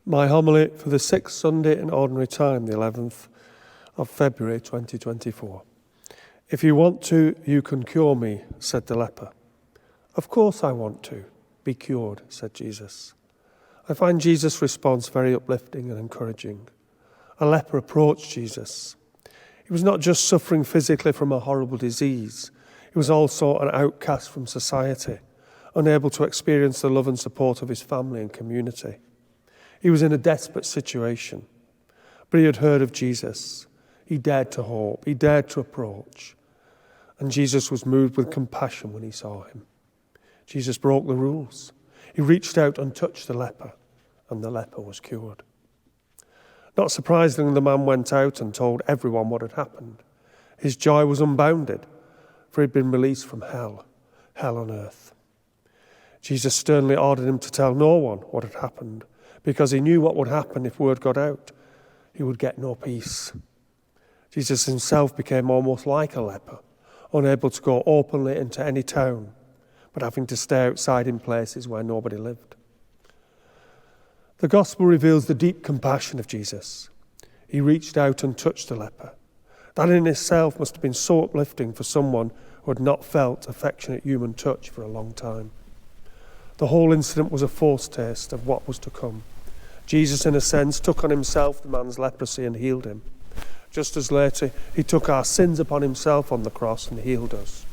My homily for the sixth Sunday in Ordinary Time, the 11th of February 2024. If you want to, you can cure me, said the leper. Of course I want to. Be cured, said Jesus. I find Jesus' response very uplifting and encouraging. A leper approached Jesus. He was not just suffering physically from a horrible disease. He was also an outcast from society, unable to experience the love and support of his family and community. He was in a desperate situation, but he had heard of Jesus. He dared to hope. He dared to approach. And Jesus was moved with compassion when he saw him. Jesus broke the rules. He reached out and touched the leper, and the leper was cured. Not surprisingly, the man went out and told everyone what had happened. His joy was unbounded, for he'd been released from hell on earth. Jesus sternly ordered him to tell no one what had happened, because he knew what would happen if word got out. He would get no peace. Jesus himself became almost like a leper, unable to go openly into any town, but having to stay outside in places where nobody lived. The gospel reveals the deep compassion of Jesus. He reached out and touched the leper. That in itself must have been so uplifting for someone who had not felt affectionate human touch for a long time. The whole incident was a foretaste of what was to come. Jesus, in a sense, took on himself the man's leprosy and healed him. Just as later, he took our sins upon himself on the cross and healed us,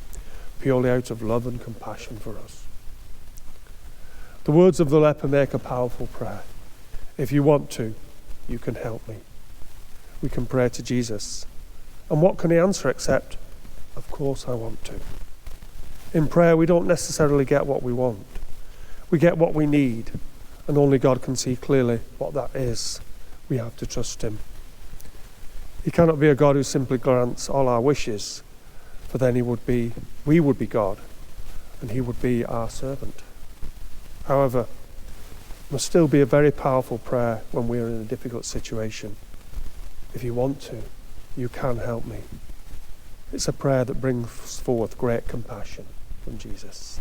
purely out of love and compassion for us. The words of the leper make a powerful prayer. If you want to, you can help me. We can pray to Jesus. And what can he answer except, of course I want to. In prayer, we don't necessarily get what we want. We get what we need, and only God can see clearly what that is. We have to trust him. He cannot be a God who simply grants all our wishes, for then we would be God, and he would be our servant. However, it must still be a very powerful prayer when we are in a difficult situation. If you want to, you can help me. It's a prayer that brings forth great compassion from Jesus.